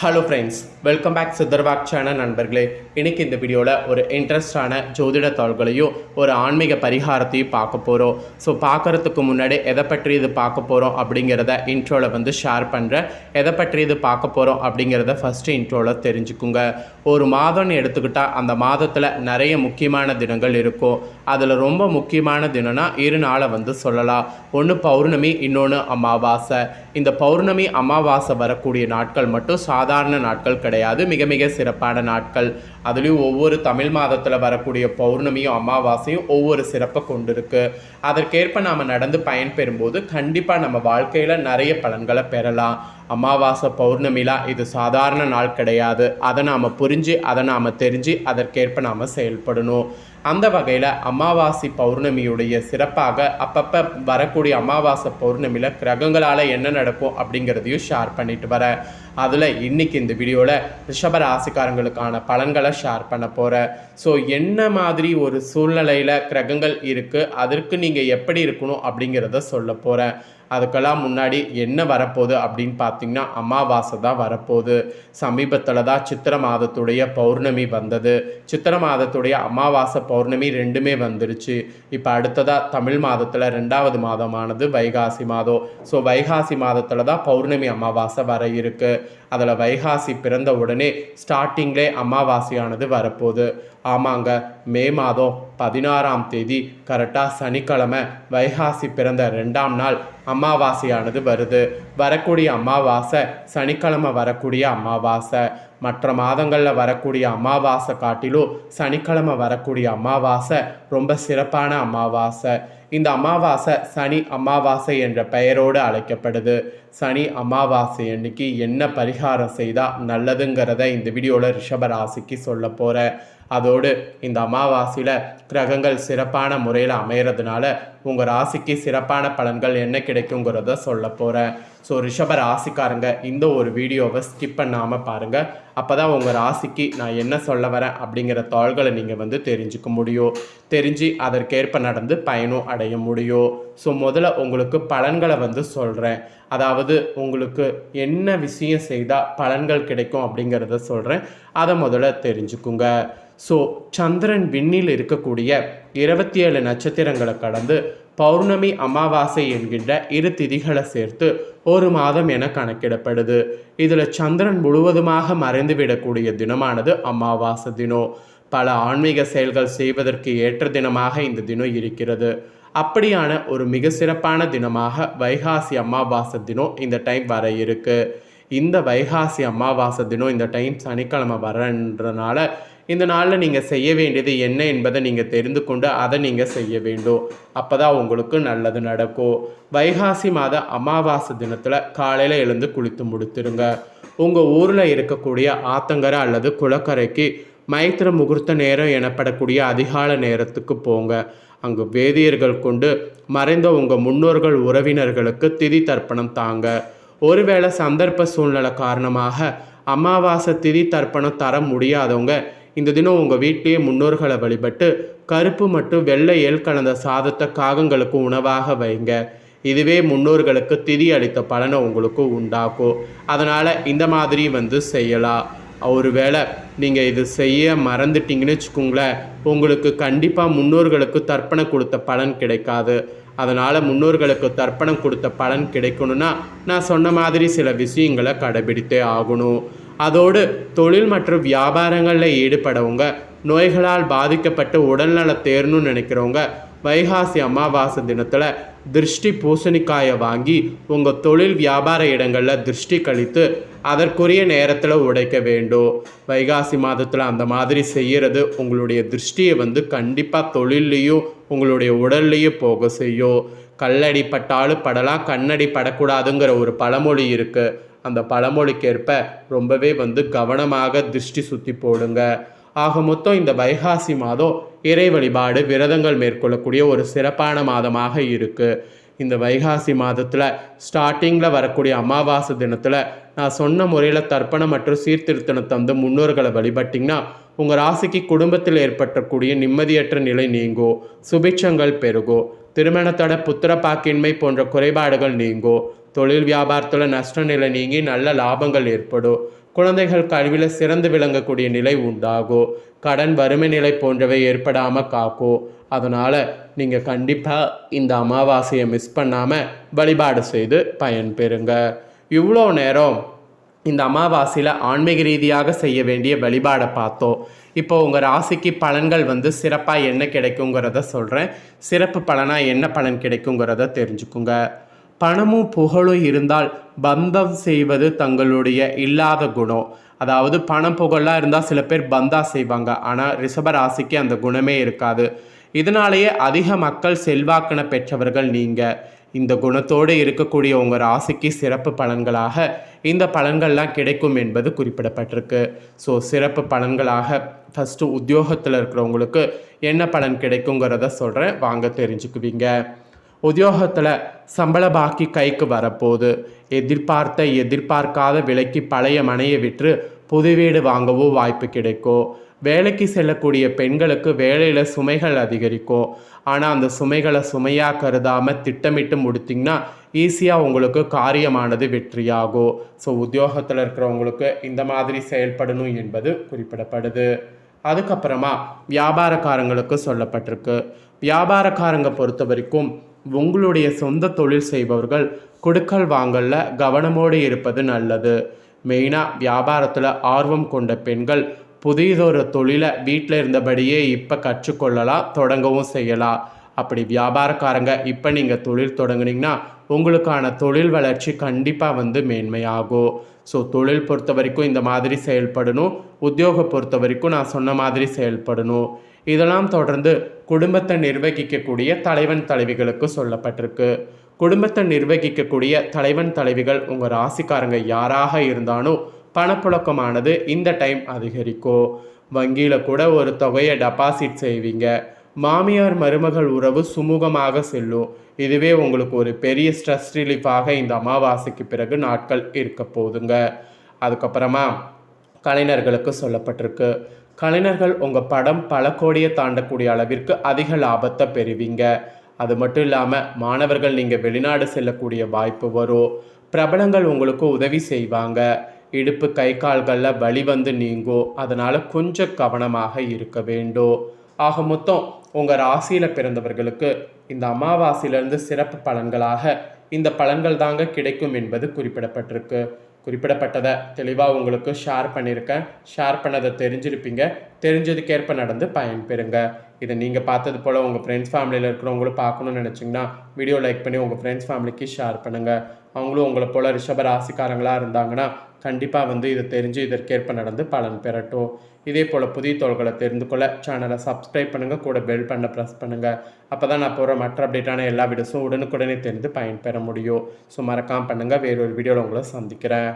Hello friends, welcome back சித்தர்வாக் channel நண்பர்களே. இன்றைக்கி இந்த வீடியோவில் ஒரு இன்ட்ரெஸ்டான ஜோதிட தாள்களையும் ஒரு ஆன்மீக பரிகாரத்தையும் பார்க்க போகிறோம். ஸோ பார்க்குறதுக்கு முன்னாடி எதை பற்றி இது பார்க்க போகிறோம் அப்படிங்கிறத இன்ட்ரோவில் ஷேர் பண்ணுறேன். எதை பற்றி இது பார்க்க போகிறோம் அப்படிங்கிறத ஃபஸ்ட்டு இன்ட்ரோவில் தெரிஞ்சுக்குங்க. ஒரு மாதம்னு எடுத்துக்கிட்டால் அந்த மாதத்தில் நிறைய முக்கியமான தினங்கள் இருக்கும். அதில் ரொம்ப முக்கியமான தினம்னா இரு நாளை சொல்லலாம். ஒன்று பௌர்ணமி, இன்னொன்று அமாவாசை. இந்த பௌர்ணமி அமாவாசை வரக்கூடிய நாட்கள் மட்டும் சாதாரண நாட்கள் கிடையாது, மிக மிக சிறப்பான நாட்கள். அதுலேயும் ஒவ்வொரு தமிழ் மாதத்தில் வரக்கூடிய பௌர்ணமியும் அமாவாசையும் ஒவ்வொரு சிறப்பை கொண்டு இருக்கு. அதற்கேற்ப நாம் நடந்து பயன்பெறும்போது கண்டிப்பாக நம்ம வாழ்க்கையில் நிறைய பலன்களை பெறலாம். அமாவாசை பௌர்ணமிலாம் இது சாதாரண நாள் கிடையாது. அதை நாம் புரிஞ்சு, அதை நாம் தெரிஞ்சு, அதற்கேற்ப நாம் செயல்படணும். அந்த வகையில் அமாவாசை பௌர்ணமியுடைய சிறப்பாக அப்பப்போ வரக்கூடிய அமாவாசை பௌர்ணமியில் கிரகங்களால் என்ன நடக்கும் அப்படிங்கிறதையும் ஷேர் பண்ணிட்டு வரேன். அதில் இன்றைக்கி இந்த வீடியோவில் ரிஷப ராசிக்காரங்களுக்கான பலன்களை ஷேர் பண்ண போகிறேன். ஸோ என்ன மாதிரி ஒரு சூழ்நிலையில் கிரகங்கள் இருக்குது, அதற்கு நீங்கள் எப்படி இருக்கணும் அப்படிங்கிறத சொல்ல போகிறேன். அதுக்கெல்லாம் முன்னாடி என்ன வரப்போகுது அப்படின்னு பார்த்தீங்கன்னா, அமாவாசை தான் வரப்போகுது. சமீபத்தில் தான் சித்திரை மாதத்துடைய பௌர்ணமி வந்தது. சித்திரை மாதத்துடைய அமாவாசை பௌர்ணமி ரெண்டுமே வந்துருச்சு. இப்போ அடுத்ததாக தமிழ் மாதத்தில் 2வது மாதமானது வைகாசி மாதம். ஸோ வைகாசி மாதத்தில் தான் பௌர்ணமி அமாவாசை வர இருக்குது. அதில் வைகாசி பிறந்த உடனே ஸ்டார்டிங்லே அமாவாசையானது வரப்போகுது. ஆமாங்க, மே மாதம் 16ஆம் தேதி கரெக்டாக சனிக்கிழமை வைகாசி பிறந்த 2ஆம் நாள் அமாவாசையானது வருது. வரக்கூடிய அமாவாசை சனிக்கிழமை வரக்கூடிய அமாவாசை. மற்ற மாதங்களில் வரக்கூடிய அமாவாசை காட்டிலும் சனிக்கிழமை வரக்கூடிய அமாவாசை ரொம்ப சிறப்பான அமாவாசை. இந்த அமாவாசை சனி அமாவாசை என்ற பெயரோடு அழைக்கப்படுது. சனி அமாவாசை அன்னைக்கு என்ன பரிகாரம் செய்தால் நல்லதுங்கிறத இந்த வீடியோவில் ரிஷப ராசிக்கு சொல்ல போகிறேன். அதோடு இந்த அமாவாசையில் கிரகங்கள் சிறப்பான முறையில் அமைகிறதுனால உங்கள் ராசிக்கு சிறப்பான பலன்கள் என்ன கிடைக்குங்கிறத சொல்ல போகிறேன். ஸோ ரிஷப ராசிக்காரங்க இந்த ஒரு வீடியோவை ஸ்கிப் பண்ணாமல் பாருங்கள். அப்போ தான் உங்கள் ராசிக்கு நான் என்ன சொல்ல வரேன் அப்படிங்கிற தாள்களை நீங்கள் தெரிஞ்சுக்க முடியும். தெரிஞ்சு அதற்கேற்ப நடந்து பயனும் அடைய முடியும். ஸோ முதல்ல உங்களுக்கு பலன்களை சொல்கிறேன். அதாவது உங்களுக்கு என்ன விஷயம் செய்தால் பலன்கள் கிடைக்கும் அப்படிங்கிறத சொல்கிறேன். அதை முதல்ல தெரிஞ்சுக்குங்க. ஸோ சந்திரன் விண்ணில் இருக்கக்கூடிய 27 நட்சத்திரங்களை கடந்து பௌர்ணமி அமாவாசை என்கின்ற 2 திதிகளை சேர்த்து ஒரு மாதம் என கணக்கிடப்படுது. இதில் சந்திரன் முழுவதுமாக மறைந்துவிடக்கூடிய தினமானது அமாவாசை தினம். பல ஆன்மீக செயல்கள் செய்வதற்கு ஏற்ற தினமாக இந்த தினம் இருக்கிறது. அப்படியான ஒரு மிக சிறப்பான தினமாக வைகாசி அமாவாசை தினம் இந்த டைம் வர இருக்கு. இந்த வைகாசி அமாவாசை தினம் இந்த டைம் சனிக்கிழமை வரன்றனால இந்த நாளில் நீங்கள் செய்ய வேண்டியது என்ன என்பதை நீங்கள் தெரிந்து கொண்டு அதை நீங்கள் செய்ய வேண்டும். அப்போ தான் உங்களுக்கு நல்லது நடக்கும். வைகாசி மாத அமாவாசை தினத்தில் காலையில் எழுந்து குளித்து முடித்துருங்க. உங்கள் ஊரில் இருக்கக்கூடிய ஆத்தங்கரை அல்லது குளக்கரைக்கு மைத்திர முகூர்த்த நேரம் எனப்படக்கூடிய அதிகால நேரத்துக்கு போங்க. அங்கு வேதியர்கள் கொண்டு மறைந்த உங்கள் முன்னோர்கள் உறவினர்களுக்கு திதி தர்ப்பணம் தாங்க. ஒருவேளை சந்தர்ப்ப சூழ்நிலை காரணமாக அமாவாசை திதி தர்ப்பணம் தர முடியாதவங்க இந்த தினம் உங்கள் வீட்டிலேயே முன்னோர்களை வழிபட்டு கருப்பு மற்றும் வெள்ளை ஏல் கலந்த சாதத்தை காகங்களுக்கு உணவாக வைங்க. இதுவே முன்னோர்களுக்கு திதி அளித்த பலனை உங்களுக்கு உண்டாக்கும். அதனால் இந்த மாதிரி செய்யலாம். ஒருவேளை நீங்கள் இது செய்ய மறந்துட்டீங்கன்னு வச்சுக்கோங்களேன், உங்களுக்கு கண்டிப்பாக முன்னோர்களுக்கு தர்ப்பணம் கொடுத்த பலன் கிடைக்காது. அதனால் முன்னோர்களுக்கு தர்ப்பணம் கொடுத்த பலன் கிடைக்கணும்னா நான் சொன்ன மாதிரி சில விஷயங்களை கடைபிடித்தே ஆகணும். அதோடு தொழில் மற்றும் வியாபாரங்களில் ஈடுபடவங்க, நோய்களால் பாதிக்கப்பட்டு உடல்நல தேரணும்னு நினைக்கிறவங்க வைகாசி அமாவாசை தினத்தில் திருஷ்டி பூசணிக்காயை வாங்கி உங்கள் தொழில் வியாபார இடங்களில் திருஷ்டி கழித்து அதற்குரிய நேரத்தில் உடைக்க வேண்டும். வைகாசி மாதத்தில் அந்த மாதிரி செய்கிறது உங்களுடைய திருஷ்டியை கண்டிப்பாக தொழில்லையும் உங்களுடைய உடல்லையும் போக செய்யும். கல்லடி பட்டாலும் படலாம், கண்ணடி படக்கூடாதுங்கிற ஒரு பழமொழி இருக்குது. அந்த பழமொழிக்கேற்ப ரொம்பவே கவனமாக திருஷ்டி சுற்றி போடுங்க. ஆக மொத்தம் இந்த வைகாசி மாதம் இறை வழிபாடு விரதங்கள் மேற்கொள்ளக்கூடிய ஒரு சிறப்பான மாதமாக இருக்குது. இந்த வைகாசி மாதத்தில் ஸ்டார்டிங்கில் வரக்கூடிய அமாவாசை தினத்தில் நான் சொன்ன முறையில் தர்ப்பணம் மற்றும் சீர்திருத்தம் தந்து முன்னோர்களை வழிபட்டிங்கன்னா உங்கள் ராசிக்கு குடும்பத்தில் ஏற்பட்டக்கூடிய நிம்மதியற்ற நிலை நீங்கும், சுபிட்சங்கள் பெருகும், திருமணத்தோட புத்திர பாக்கின்மை போன்ற குறைபாடுகள் நீங்கும், தொழில் வியாபாரத்தில் நஷ்ட நிலை நீங்கி நல்ல லாபங்கள் ஏற்படும், குழந்தைகள் கல்வியில் சிறந்து விளங்கக்கூடிய நிலை உண்டாகும். கடன் வறுமை நிலை போன்றவை ஏற்படாமல் காக்கும். அதனால் நீங்கள் கண்டிப்பாக இந்த அமாவாசையை மிஸ் பண்ணாமல் வழிபாடு செய்து பயன்பெறுங்க. இவ்வளோ நேரம் இந்த அமாவாசையில் ஆன்மீக ரீதியாக செய்ய வேண்டிய வழிபாடை பார்த்தோம். இப்போ உங்கள் ராசிக்கு பலன்கள் சிறப்பாக என்ன கிடைக்குங்கிறத சொல்கிறேன். சிறப்பு பலனாக என்ன பலன் கிடைக்குங்கிறத தெரிஞ்சுக்குங்க. பணமும் புகழும் இருந்தால் பந்தம் செய்வது தங்களுடைய இல்லாத குணம். அதாவது பணம் புகழெலாம் இருந்தால் சில பேர் பந்தா செய்வாங்க. ஆனால் ரிஷப ராசிக்கு அந்த குணமே இருக்காது. இதனாலேயே அதிக மக்கள் செல்வாக்கின பெற்றவர்கள் நீங்கள். இந்த குணத்தோடு இருக்கக்கூடிய உங்கள் ராசிக்கு சிறப்பு பலன்களாக இந்த பலன்கள்லாம் கிடைக்கும் என்பது குறிப்பிடப்பட்டிருக்கு. ஸோ சிறப்பு பலன்களாக ஃபஸ்ட்டு உத்தியோகத்தில் இருக்கிறவங்களுக்கு என்ன பலன் கிடைக்குங்கிறத சொல்கிறேன், வாங்க தெரிஞ்சுக்குவீங்க. உத்தியோகத்தில் சம்பள பாக்கி கைக்கு வரப்போகுது. எதிர்பார்க்காத விலைக்கு பழைய மனையை விற்று புது வீடு வாங்கவோ வாய்ப்பு கிடைக்கும். வேலைக்கு செல்லக்கூடிய பெண்களுக்கு வேலையில் சுமைகள் அதிகரிக்கும். ஆனால் அந்த சுமைகளை சுமையாக கருதாமல் திட்டமிட்டு முடித்திங்கன்னா ஈஸியாக உங்களுக்கு காரியமானது வெற்றியாகும். ஸோ உத்தியோகத்தில் இருக்கிறவங்களுக்கு இந்த மாதிரி செயல்படணும் என்பது குறிப்பிடப்படுது. அதுக்கப்புறமா வியாபாரக்காரங்களுக்கு சொல்லப்பட்டிருக்கு. வியாபாரக்காரங்க பொறுத்த வரைக்கும் உங்களுடைய சொந்த தொழில் செய்பவர்கள் கொடுக்கல் வாங்கல கவனமோடு இருப்பது நல்லது. மெயினாக வியாபாரத்தில் ஆர்வம் கொண்ட பெண்கள் புதியதொரு தொழிலை வீட்டில் இருந்தபடியே இப்போ கற்றுக்கொள்ளலாம், தொடங்கவும் செய்யலாம். அப்படி வியாபாரக்காரங்க இப்போ நீங்கள் தொழில் தொடங்குனீங்கன்னா உங்களுக்கான தொழில் வளர்ச்சி கண்டிப்பாக மேன்மையாகும். ஸோ தொழில் பொறுத்த வரைக்கும் இந்த மாதிரி செயல்படணும். உத்தியோகம் பொறுத்த வரைக்கும் நான் சொன்ன மாதிரி செயல்படணும். இதெல்லாம் தொடர்ந்து குடும்பத்தை நிர்வகிக்கக்கூடிய தலைவன் தலைவிகளுக்கு சொல்லப்பட்டிருக்கு. குடும்பத்தை நிர்வகிக்கக்கூடிய தலைவன் தலைவிகள் உங்கள் ராசிக்காரங்க யாராக இருந்தாலும் பணப்புழக்கமானது இந்த டைம் அதிகரிக்கும். வங்கியில் கூட ஒரு தொகையை டெபாசிட் செய்வீங்க. மாமியார் மருமகள் உறவு சுமூகமாக செல்லும். இதுவே உங்களுக்கு ஒரு பெரிய ஸ்ட்ரெஸ் ரிலீஃபாக இந்த அமாவாசைக்கு பிறகு நாட்கள் இருக்க போதுங்க. அதுக்கப்புறமா கலைஞர்களுக்கு சொல்லப்பட்டிருக்கு. கலைஞர்கள் உங்கள் படம் பல கோடியை தாண்டக்கூடிய அளவிற்கு அதிக லாபத்தை பெறுவீங்க. அது மட்டும் இல்லாமல் மாணவர்கள் நீங்கள் வெளிநாடு செல்லக்கூடிய வாய்ப்பு வரும். பிரபலங்கள் உங்களுக்கு உதவி செய்வாங்க. இடுப்பு கை கால்களில் வலி நீங்கும். அதனால் கொஞ்சம் கவனமாக இருக்க வேண்டும். ஆக மொத்தம் உங்கள் ராசியில் பிறந்தவர்களுக்கு இந்த அமாவாசையிலிருந்து சிறப்பு பலன்களாக இந்த பலன்கள் தாங்க கிடைக்கும் என்பது குறிப்பிடப்பட்டிருக்கு. குறிப்பிடப்பட்டதை தெளிவாக உங்களுக்கு ஷேர் பண்ணியிருக்கேன். ஷேர் பண்ணதை தெரிஞ்சிருப்பீங்க. தெரிஞ்சதுக்கேற்ப நடந்து பயன்பெறுங்க. இதை நீங்கள் பார்த்தது போல் உங்கள் ஃப்ரெண்ட்ஸ் ஃபேமிலியில் இருக்கிறவங்களும் பார்க்கணுன்னு நினச்சிங்கன்னா வீடியோ லைக் பண்ணி உங்கள் ஃப்ரெண்ட்ஸ் ஃபேமிலிக்கு ஷேர் பண்ணுங்கள். அவங்களும் உங்களை போல் ரிஷப ராசிக்காரங்களாக இருந்தாங்கன்னா கண்டிப்பாக இதை தெரிஞ்சு இதற்கேற்ப நடந்து பலன் பெறட்டும். இதே போல் புதிய தோள்களை தெரிந்து கொள்ள சேனலை சப்ஸ்கிரைப் பண்ணுங்கள், கூட பெல் பண்ண ப்ரெஸ் பண்ணுங்கள். அப்போ தான் நான் போகிற மற்ற அப்டேட்டான எல்லா வீடியோஸும் உடனுக்குடனே தெரிந்து பயன்பெற முடியும். ஸோ மறக்காமல் பண்ணுங்கள். வேறொரு வீடியோவில் உங்களை சந்திக்கிறேன்.